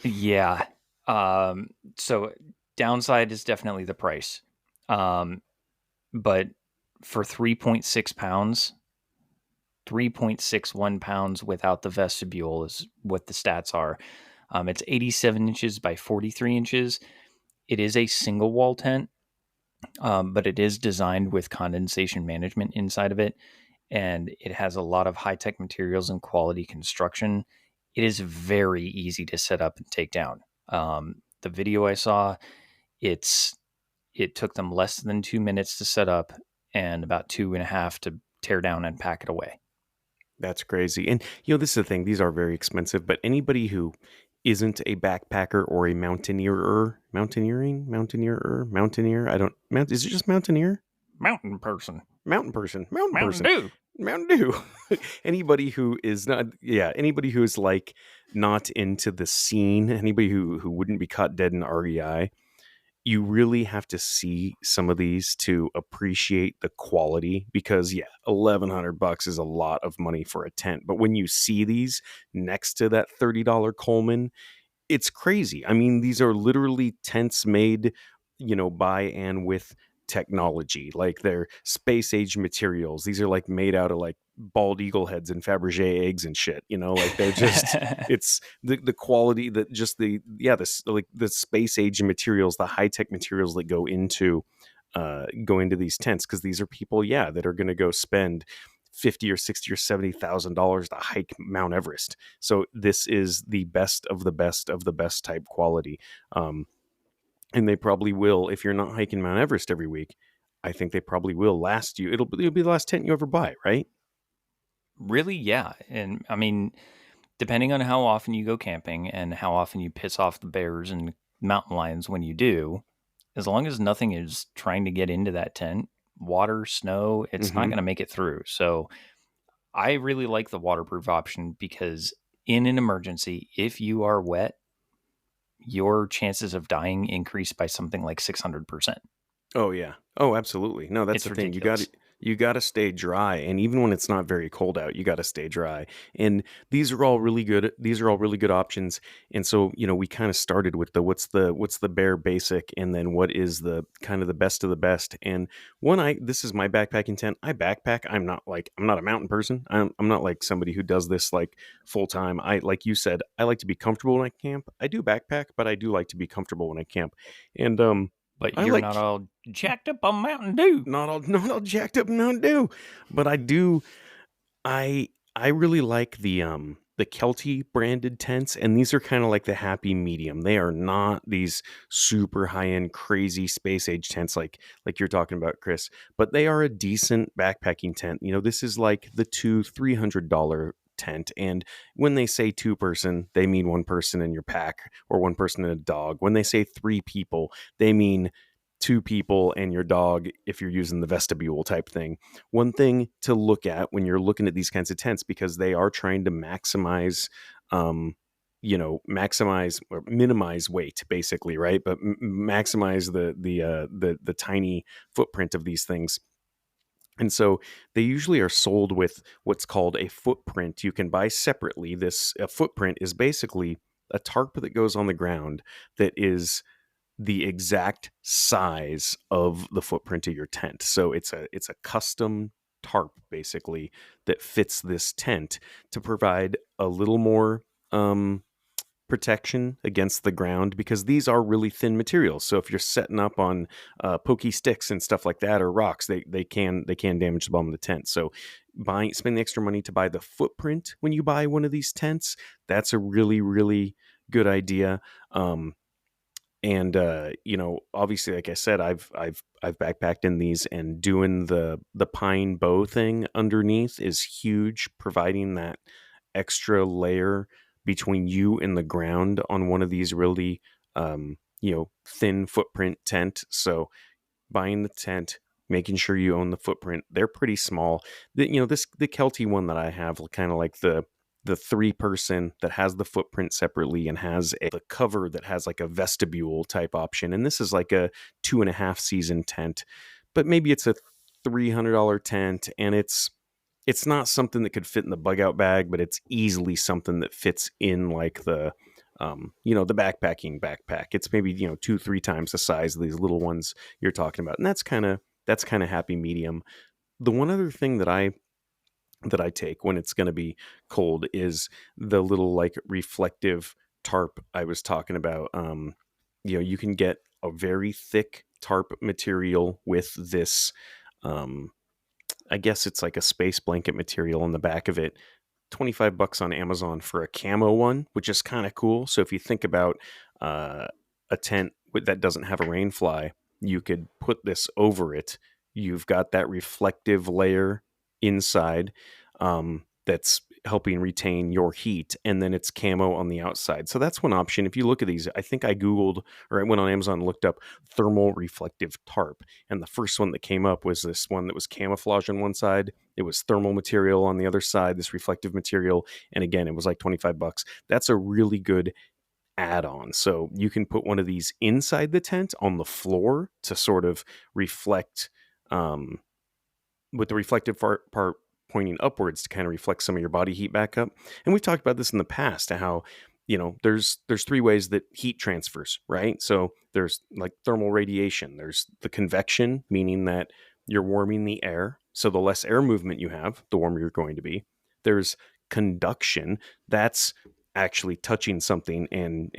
Yeah. So downside is definitely the price. But for 3.6 pounds, 3.61 pounds without the vestibule is what the stats are. It's 87 inches by 43 inches. It is a single wall tent, but it is designed with condensation management inside of it. And it has a lot of high-tech materials and quality construction. It is very easy to set up and take down. The video I saw, it took them less than 2 minutes to set up and about 2.5 to tear down and pack it away. That's crazy. And this is the thing, these are very expensive, but anybody who isn't a backpacker or a mountaineer, I don't, is it just mountaineer? Mountain person. Mountain person. Dew. Mountain Dew. Anybody who is not, anybody who is like not into the scene, anybody who wouldn't be caught dead in REI, you really have to see some of these to appreciate the quality, because $1,100 is a lot of money for a tent. But when you see these next to that $30 Coleman, it's crazy. I mean, these are literally tents made, by and with technology. Like, they're space age materials. These are like made out of like bald eagle heads and Fabergé eggs and shit. Like they're just it's the quality, that just the space age materials, the high tech materials that go into these tents, because these are people that are going to go spend $50 or $60 or $70,000 to hike Mount Everest. So this is the best of the best of the best type quality. And they probably will, if you're not hiking Mount Everest every week, I think they probably will last you. It'll be the last tent you ever buy, right? Really, yeah. And I mean, depending on how often you go camping and how often you piss off the bears and mountain lions when you do, as long as nothing is trying to get into that tent, water, snow, it's not going to make it through. So I really like the waterproof option, because in an emergency, if you are wet, your chances of dying increase by something like 600%. Oh yeah. Oh, absolutely. No, that's the thing. You got to stay dry, and even when it's not very cold out, you got to stay dry. And these are all really good. These are all really good options. And so, we kind of started with what's the bare basic, and then what is the kind of the best of the best. And this is my backpacking tent. I backpack. I'm not a mountain person. I'm not like somebody who does this like full time. Like you said, I like to be comfortable when I camp. I do backpack, but I do like to be comfortable when I camp. And but you're not all jacked up on Mountain Dew. Not all jacked up on Mountain Dew. But I do. I really like the Kelty branded tents, and these are kind of like the happy medium. They are not these super high end crazy space age tents like you're talking about, Chris. But they are a decent backpacking tent. This is like the $200-300 tent, and when they say 2-person, they mean 1 person in your pack or 1 person and a dog. When they say 3 people, they mean two people and your dog if you're using the vestibule type thing. One thing to look at when you're looking at these kinds of tents, because they are trying to maximize maximize or minimize weight, basically, right? But maximize the tiny footprint of these things. And so they usually are sold with what's called a footprint. You can buy separately. A footprint is basically a tarp that goes on the ground that is the exact size of the footprint of your tent. So it's a custom tarp basically that fits this tent to provide a little more protection against the ground, because these are really thin materials. So if you're setting up on pokey sticks and stuff like that, or rocks, they can damage the bottom of the tent. So spend the extra money to buy the footprint when you buy one of these tents. That's a really, really good idea. And obviously, like I said, I've backpacked in these, and doing the pine bow thing underneath is huge, providing that extra layer between you and the ground on one of these really thin footprint tent. So buying the tent, making sure you own the footprint. They're pretty small. The Kelty one that I have, kind of like the 3-person that has the footprint separately and has the cover that has like a vestibule type option. And this is like a 2.5 season tent, but maybe it's a $300 tent, and it's not something that could fit in the bug out bag, but it's easily something that fits in like the backpacking backpack. It's maybe 2-3 times the size of these little ones you're talking about, and that's kind of happy medium. The one other thing that I take when it's going to be cold is the little like reflective tarp I was talking about. You can get a very thick tarp material with this. I guess it's like a space blanket material on the back of it. $25 on Amazon for a camo one, which is kind of cool. So if you think about a tent that doesn't have a rain fly, you could put this over it. You've got that reflective layer inside that's helping retain your heat, and then it's camo on the outside. So that's one option. If you look at these, I think I Googled, or I went on Amazon and looked up thermal reflective tarp, and the first one that came up was this one that was camouflage on one side. It was thermal material on the other side, this reflective material, and again, it was like $25. That's a really good add-on. So you can put one of these inside the tent on the floor to sort of reflect, with the reflective part pointing upwards to kind of reflect some of your body heat back up. And we've talked about this in the past, how there's 3 ways that heat transfers, right? So there's like thermal radiation. There's the convection, meaning that you're warming the air. So the less air movement you have, the warmer you're going to be. There's conduction. That's actually touching something and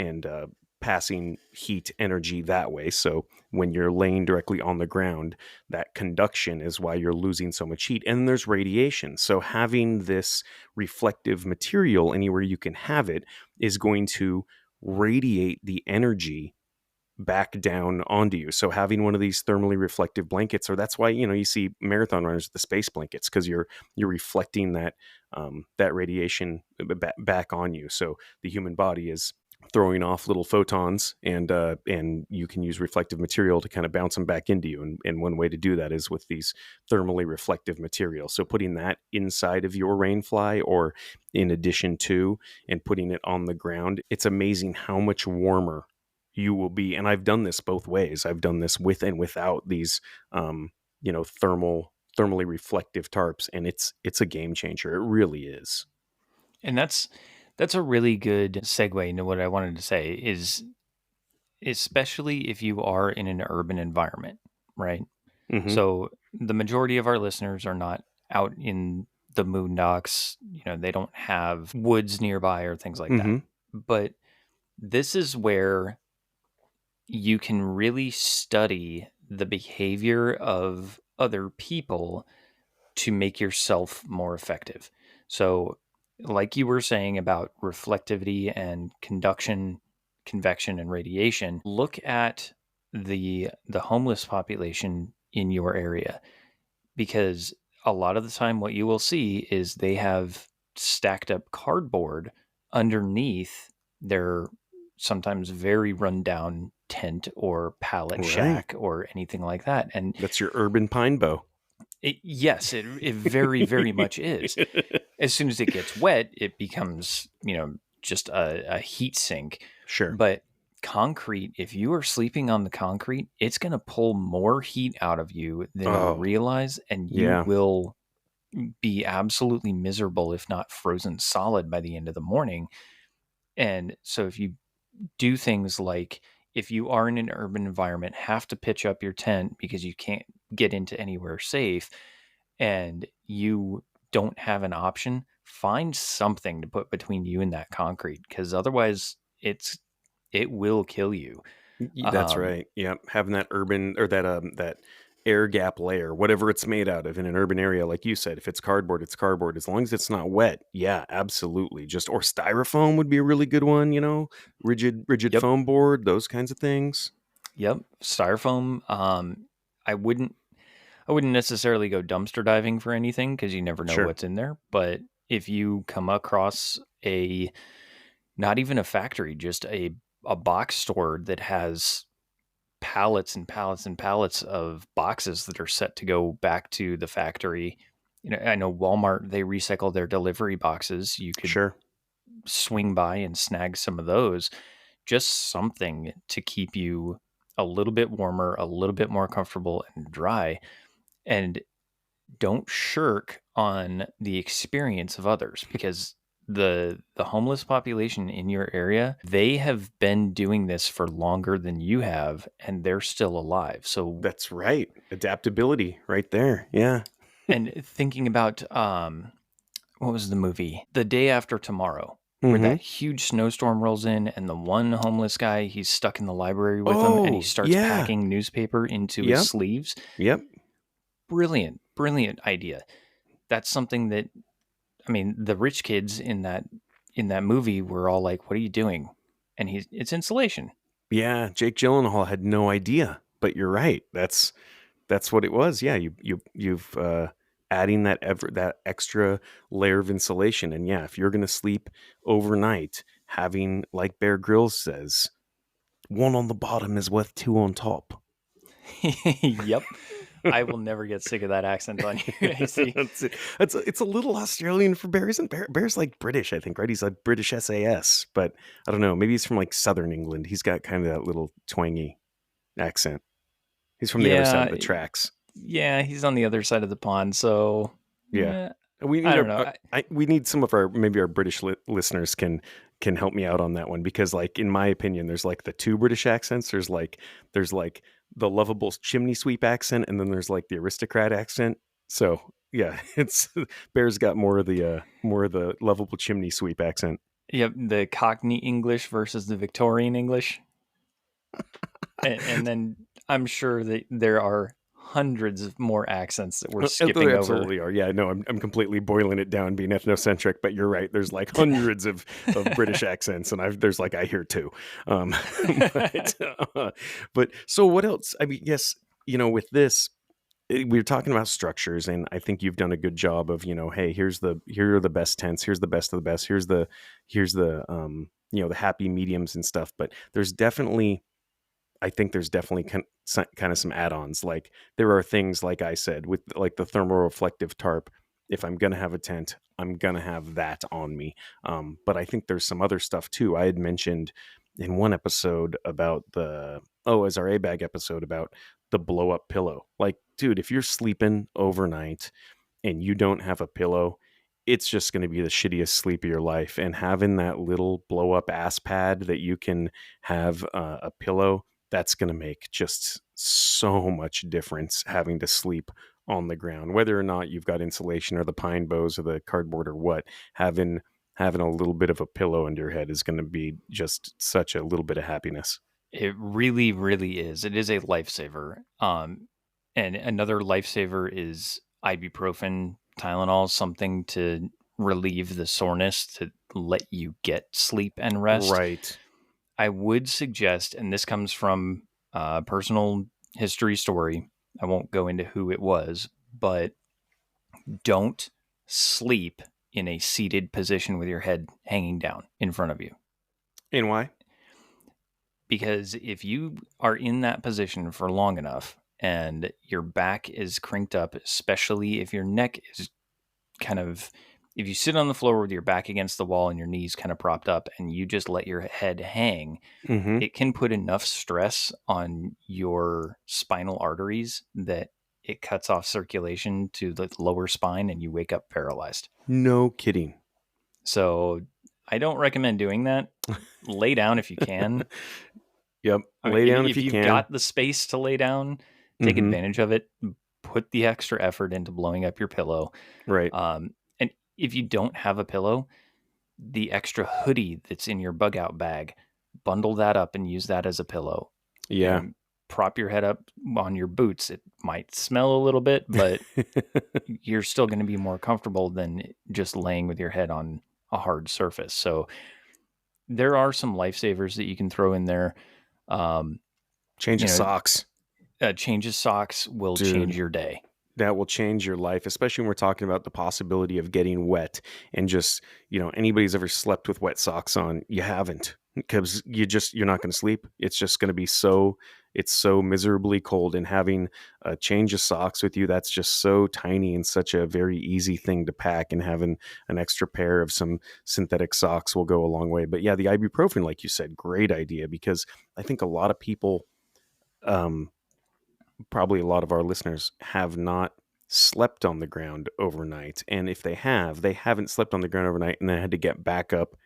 passing heat energy that way. So when you're laying directly on the ground, that conduction is why you're losing so much heat. And there's radiation. So having this reflective material anywhere you can have it is going to radiate the energy back down onto you. So having one of these thermally reflective blankets, or that's why you see marathon runners with the space blankets, because you're reflecting that radiation back on you. So the human body is throwing off little photons, and you can use reflective material to kind of bounce them back into you. And one way to do that is with these thermally reflective materials. So putting that inside of your rainfly, or in addition to, and putting it on the ground, it's amazing how much warmer you will be. And I've done this both ways. I've done this with and without these thermally reflective tarps, and it's a game changer. It really is. And that's a really good segue into what I wanted to say, is especially if you are in an urban environment, right? Mm-hmm. So the majority of our listeners are not out in the boondocks. They don't have woods nearby or things like that. But this is where you can really study the behavior of other people to make yourself more effective. So like you were saying about reflectivity and conduction, convection, and radiation, look at the homeless population in your area, because a lot of the time what you will see is they have stacked up cardboard underneath their sometimes very rundown tent or pallet Right. shack or anything like that. And That's your urban pine bow. yes, it very, very much is. As soon as it gets wet, it becomes, just a heat sink. Sure. But concrete, if you are sleeping on the concrete, it's going to pull more heat out of you than you Oh, realize, and you yeah. will be absolutely miserable, if not frozen solid by the end of the morning. And so if you do things like, if you are in an urban environment, have to pitch up your tent because you can't get into anywhere safe, and you don't have an option, find something to put between you and that concrete, because otherwise it will kill you. That's Um, right. Yeah, having that urban or that air gap layer, whatever it's made out of in an urban area, like you said, if it's cardboard, it's cardboard. As long as it's not wet, yeah, absolutely. Just or styrofoam would be a really good one. Rigid yep, foam board, those kinds of things. yep. Styrofoam. I wouldn't I wouldn't necessarily go dumpster diving for anything because you never know Sure. what's in there. But if you come across not even a factory, just a box store that has pallets and pallets and pallets of boxes that are set to go back to the factory. I know Walmart, they recycle their delivery boxes. You could Sure. swing by and snag some of those. Just something to keep you a little bit warmer, a little bit more comfortable and dry. And don't shirk on the experience of others, because the homeless population in your area, they have been doing this for longer than you have, and they're still alive. So, That's right. Adaptability right there. Yeah. and thinking about what was the movie, The Day After Tomorrow, where Mm-hmm. that huge snowstorm rolls in, and the one homeless guy, he's stuck in the library with them, and he Oh, starts yeah. packing newspaper into his Yep. sleeves. Yep. Brilliant idea. That's something that, I mean, the rich kids in that movie were all like, "What are you doing?" And it's insulation. Yeah. Jake Gyllenhaal had no idea, but you're right. That's what it was. Yeah, you've adding that extra layer of insulation, and yeah, if you're gonna sleep overnight, having like Bear Grylls says, one on the bottom is worth two on top. Yep. I will never get sick of that accent on you, AC. That's it. It's a little Australian for Bear, isn't Bear's like British, I think, right? He's like British SAS, but I don't know. Maybe he's from like Southern England. He's got kind of that little twangy accent. He's from the other side of Yeah, the tracks. yeah, he's on the other side of the pond, so Yeah. yeah, We I need don't know. we need some of our maybe our British listeners can help me out on that one, because like in my opinion there's like the two British accents. There's like the lovable chimney sweep accent, and then there's like the aristocrat accent. So yeah, it's Bear's got more of the lovable chimney sweep accent. Yep, the Cockney English versus the Victorian English. And then I'm sure that there are hundreds of more accents that we're skipping There over. absolutely are. Yeah, no, I'm completely boiling it down, being ethnocentric, but you're right. There's like hundreds of British accents, and there's like I hear two. But, but so what else? I mean, yes, with this, we're talking about structures, and I think you've done a good job of, hey, here are the best tents, here's the best of the best, here's the the happy mediums and stuff. But I think there's definitely kind of some add-ons. Like there are things, like I said, with like the thermoreflective tarp. If I'm going to have a tent, I'm going to have that on me. But I think there's some other stuff too. I had mentioned in one episode about as our A-bag episode, about the blow up pillow. Like, dude, if you're sleeping overnight and you don't have a pillow, it's just going to be the shittiest sleep of your life. And having that little blow up ass pad that you can have a pillow, that's going to make just so much difference, having to sleep on the ground, whether or not you've got insulation or the pine bows or the cardboard or what. Having a little bit of a pillow under your head is going to be just such a little bit of happiness. It really, really is. It is a lifesaver. And another lifesaver is ibuprofen, Tylenol, something to relieve the soreness, to let you get sleep and rest. Right. I would suggest, and this comes from a personal history story, I won't go into who it was, but don't sleep in a seated position with your head hanging down in front of you. And why? Because if you are in that position for long enough and your back is crinked up, especially if your neck is if you sit on the floor with your back against the wall and your knees kind of propped up and you just let your head hang, Mm-hmm. it can put enough stress on your spinal arteries that it cuts off circulation to the lower spine and you wake up paralyzed. No kidding. So I don't recommend doing that. Lay down if you can. Yep. I mean, Lay down if if you you've can. got the space to lay down, take Mm-hmm. advantage of it. Put the extra effort into blowing up your pillow. Right. And if you don't have a pillow, the extra hoodie that's in your bug out bag, bundle that up and use that as a pillow. Yeah. Prop your head up on your boots. It might smell a little bit, but you're still going to be more comfortable than just laying with your head on a hard surface. So there are some lifesavers that you can throw in there. Change You of know, socks. change of socks will Dude. change your day. That will change your life, especially when we're talking about the possibility of getting wet and just, anybody's ever slept with wet socks on, you haven't, because you're not going to sleep. It's just going to be it's so miserably cold, and having a change of socks with you, that's just so tiny and such a very easy thing to pack, and having an extra pair of some synthetic socks will go a long way. But yeah, the ibuprofen, like you said, great idea, because I think a lot of people, probably a lot of our listeners, have not slept on the ground overnight. And if they have, they haven't slept on the ground overnight and then had to get back up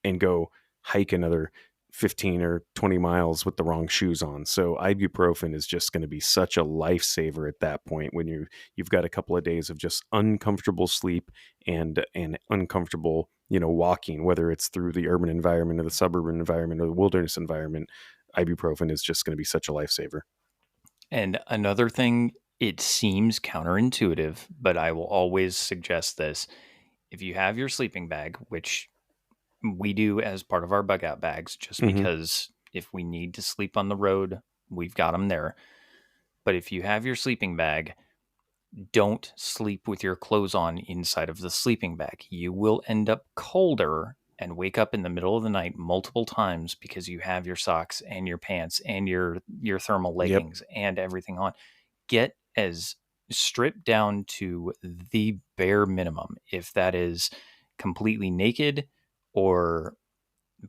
and go hike another 15 or 20 miles with the wrong shoes on. So ibuprofen is just going to be such a lifesaver at that point, when you've got a couple of days of just uncomfortable sleep and uncomfortable, walking, whether it's through the urban environment or the suburban environment or the wilderness environment. Ibuprofen is just going to be such a lifesaver. And another thing, it seems counterintuitive, but I will always suggest this. If you have your sleeping bag, which we do as part of our bug out bags, just Mhm. because if we need to sleep on the road, we've got them there. But if you have your sleeping bag, don't sleep with your clothes on inside of the sleeping bag. You will end up colder and wake up in the middle of the night multiple times because you have your socks and your pants and your thermal leggings and everything on. Get as stripped down to the bare minimum. If that is completely naked or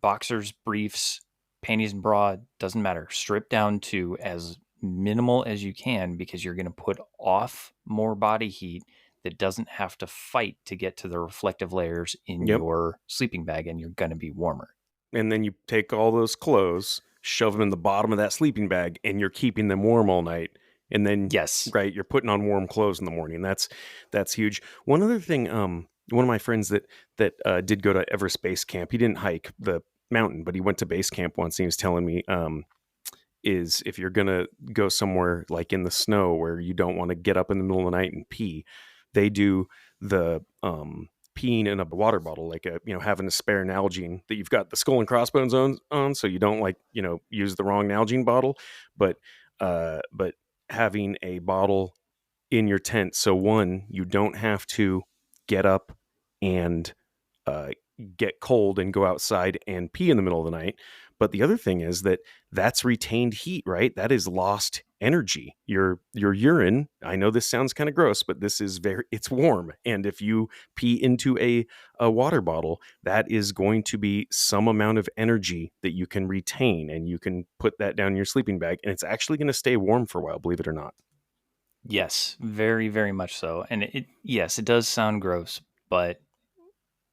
boxers, briefs, panties and bra, doesn't matter. Strip down to as minimal as you can, because you're going to put off more body heat that doesn't have to fight to get to the reflective layers in Yep. your sleeping bag, and you're going to be warmer. And then you take all those clothes, shove them in the bottom of that sleeping bag, and you're keeping them warm all night. And then, Yes. right, you're putting on warm clothes in the morning. That's huge. One other thing, one of my friends that did go to Everest Base Camp, he didn't hike the mountain, but he went to base camp once. And he was telling me, is if you're gonna go somewhere like in the snow where you don't want to get up in the middle of the night and pee, they do the peeing in a water bottle, like having a spare Nalgene that you've got the skull and crossbones on, so you don't use the wrong Nalgene bottle, but having a bottle in your tent, so one, you don't have to get up and get cold and go outside and pee in the middle of the night. But the other thing is that's retained heat, right? That is lost energy. Your urine, I know this sounds kind of gross, but this is it's warm. And if you pee into a water bottle, that is going to be some amount of energy that you can retain, and you can put that down in your sleeping bag, and it's actually going to stay warm for a while, believe it or not. Yes, very, very much so. And it does sound gross, but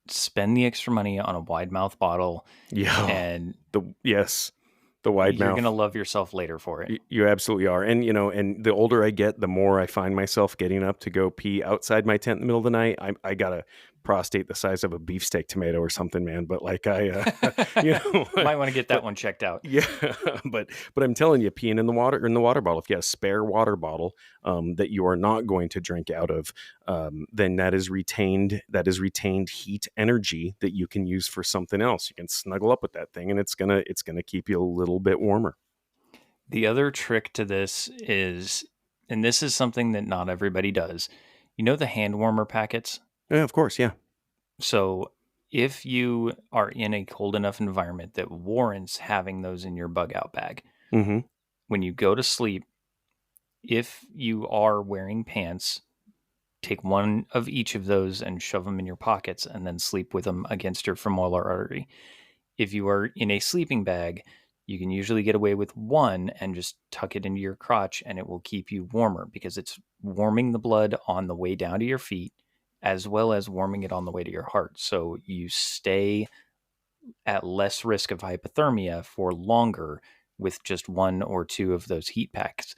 spend the extra money on a wide mouth bottle. Yeah. And the wide you're mouth. going to love yourself later for it. You absolutely are. And, and the older I get, the more I find myself getting up to go pee outside my tent in the middle of the night. I got a prostate the size of a beefsteak tomato or something, man. But Might want to get that one checked out. Yeah. But I'm telling you, peeing in the water bottle, if you have a spare water bottle that you are not going to drink out of, then that is retained heat energy that you can use for something else. You can snuggle up with that thing, and it's gonna keep you a little bit warmer. The other trick to this is, and this is something that not everybody does, the hand warmer packets? Yeah, of course. Yeah. So If you are in a cold enough environment that warrants having those in your bug out bag, Mm-hmm. when you go to sleep, if you are wearing pants, take one of each of those and shove them in your pockets and then sleep with them against your femoral artery. If you are in a sleeping bag, you can usually get away with one and just tuck it into your crotch, and it will keep you warmer because it's warming the blood on the way down to your feet as well as warming it on the way to your heart. So you stay at less risk of hypothermia for longer with just one or two of those heat packs.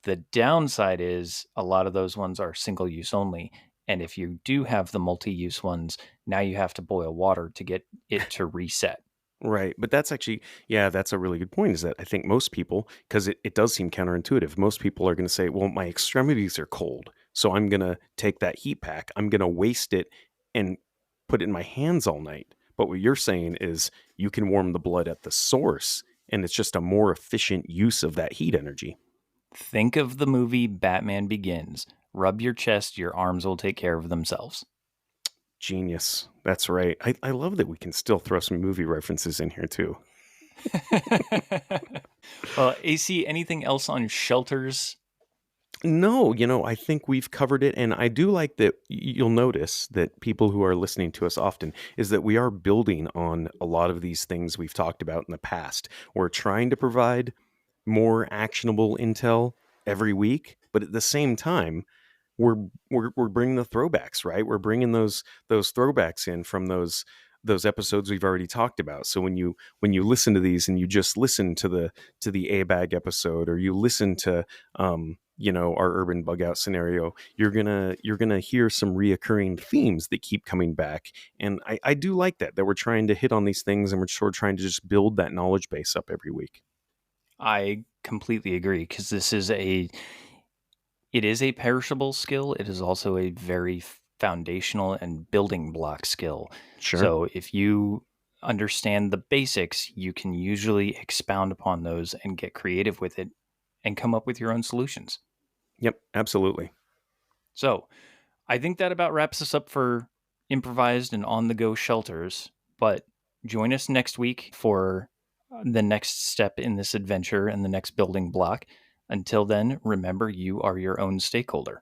The downside is a lot of those ones are single use only. And if you do have the multi use ones, now you have to boil water to get it to reset. Right. But that's actually, yeah, that's a really good point. Is that I think most people, because it does seem counterintuitive, most people are going to say, well, my extremities are cold. So I'm going to take that heat pack, I'm going to waste it and put it in my hands all night. But what you're saying is you can warm the blood at the source and it's just a more efficient use of that heat energy. Think of the movie Batman Begins. Rub your chest, your arms will take care of themselves. Genius. That's right. I love that we can still throw some movie references in here too. Well, AC, anything else on shelters? No, I think we've covered it. And I do like that you'll notice that people who are listening to us often is that we are building on a lot of these things we've talked about in the past. We're trying to provide more actionable intel every week, but at the same time, we're bringing the throwbacks, right? We're bringing those throwbacks in from those episodes we've already talked about. So when you listen to these and you just listen to the A bag episode, or you listen to our urban bug out scenario, you're gonna hear some reoccurring themes that keep coming back. And I do like that we're trying to hit on these things, and we're sort of trying to just build that knowledge base up every week. I completely agree because it is a perishable skill. It is also a very foundational and building block skill. Sure. So if you understand the basics, you can usually expound upon those and get creative with it and come up with your own solutions. Yep, absolutely. So I think that about wraps us up for improvised and on the go shelters. But join us next week for the next step in this adventure and the next building block. Until then, remember you are your own stakeholder.